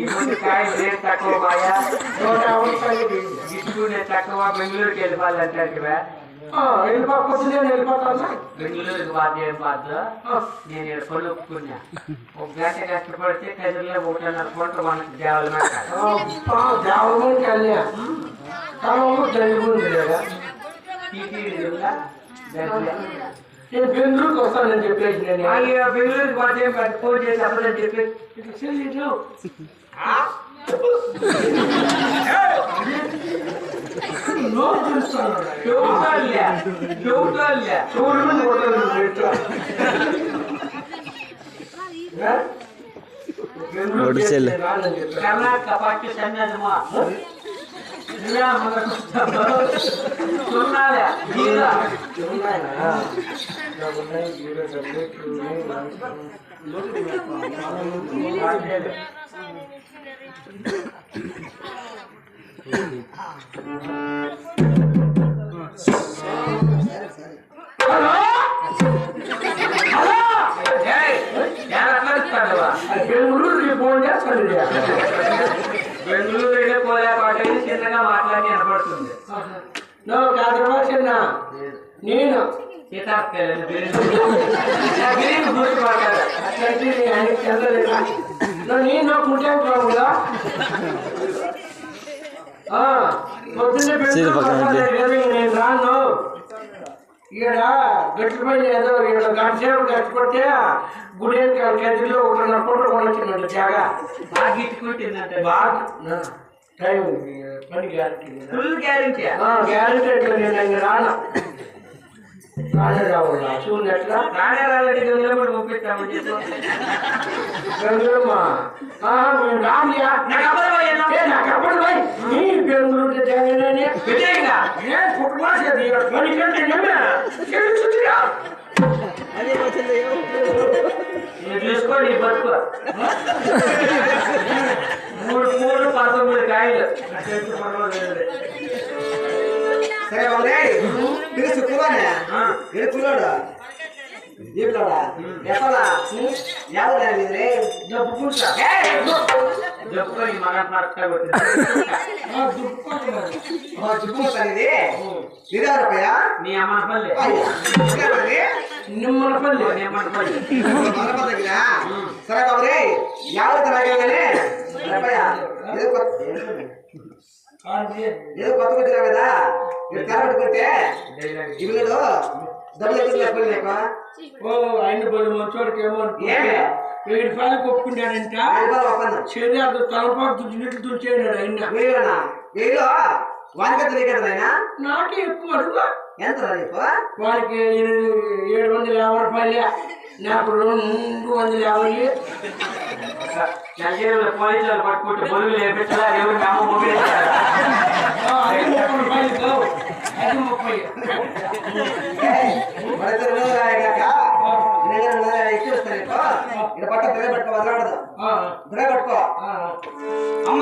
ఇప్పుడు కాయ రేట్ తక్కువ బాయా ఇట్టుకునే తక్కువ బెంగళూరుకి వెళ్ళిపోవాలంటే బెంగళూరుకి బాధ్య ఏం బాధ్య నేను ఇక్కడ కొనుక్కున్నా ఒక గంట కష్టపడితే కదిలో 1.5 కోట్ల మనకి దేవాలమే నేను బెంగళూరుకి వస్తానని చెప్పేసి బెంగళూరుకి బాధ్య ఫోన్ చేసి అప్పుడని చెప్పేసి కర్ణాటక పాకిస్తాన్ బెంగళూరుకి ఫోన్ చేస్తాను బెంగళూరు పోలేపాటు చిన్నగా మాట్లాడి వినపడుతుంది నువ్వు కాదు నేను నేను కుట్టాను నేను రాను ఈడ గట్టిపల్లి ఏదో ఈడ గంటసేపు కట్టుకుంటే గుడి గదిలో 1.5 కోట్లు కొనొచ్చినట్టు జాగా బాగా గిట్టుకుంటుందంటే బాగా టైం పని గ్యారెంటీ ఫుల్ గ్యారెంటీ గ్యారెంటీ ఎట్లా నేను ఇంక రాను రానే రావులా చూడండి ఎట్లా రానే రాలంటే నిలబడి పంపిస్తామని చెప్పి బెంగళూరుమా మేము రానియా నాకు అప్పుడు పోయి నీ బెంగళూరు చూసుకోండి బతుకు 3 కాయలు సరే పిలుసు కులానే కులాడు దీపులాడా ఎప్పలా ఎవరు జబ్బుకుంటా జబ్బుకొని మన జుబ్బుతుంది ఇదారపయ్యా నీ అమ్మపల్లి నిమ్మలపల్లి దగ్గర సరే బాబు రే ఎవరు రాగానే ఏదో కొత్త వచ్చినా కదా మీరు తెరబెట్టుకుంటే ఇల్లులో డబ్బులు ఎత్తుకుని ఆయన బలి మంచోడికి ఏమో 1000 రూపాయలు ఒప్పుకున్నాడంట శరీరాలు తలపాటు దుడ్డు దుడిచేయడాడు ఆయన నాకే ఎక్కువ అడుగు ఎంత వాడికి 750 రూపాయలే నాకు 250 పోలీసులు పట్టుకుంటే బొలుగులు వేపించాలా ఎవరికి అమ్మ మొబైల్ 30 రూపాయలు కావు 30 ఎక్కువ వస్తాను ఇక్కడ పట్ట దిగ పట్టుకో వదలకూడదు దిగ పట్టుకో అమ్మ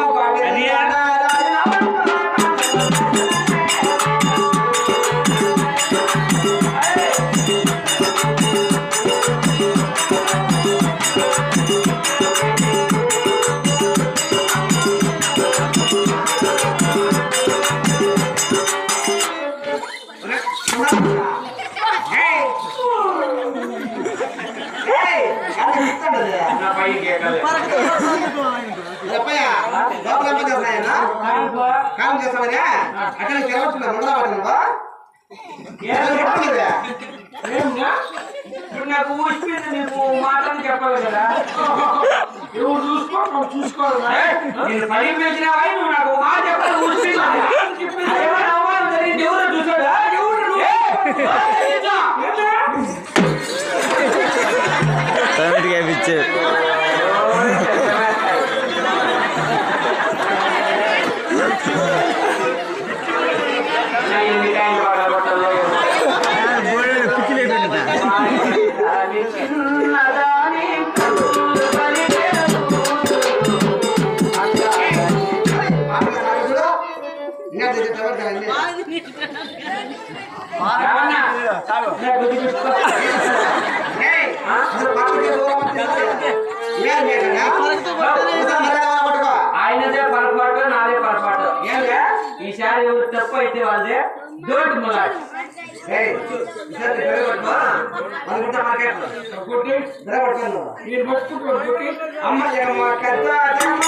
కాలం చేస్తామని అక్కడ తెలవచ్చున్నా ముందరా ఇప్పుడు నాకు ఊసిపోయింది నీకు మాటలు చెప్పాలి కదా ఎవరు చూసుకోవాలి నేను పని పెంచినావా నువ్వు నాకు మాట చెప్పాలి ఊసిపోయింది ఎవరు చూసాడా Yeah, ఎవరు తప్పు అయితే వాళ్ళే డోంట్ ములాట్ ఏయ్, ఈసారి డ్రైవర్ పట్టుకో. అనుకుంటా మార్కెట్లో. డ్రైవర్ పట్టుకోను. మీరు పట్టుకుంటారు అమ్మ జగమ్మ కథ జగమ్మ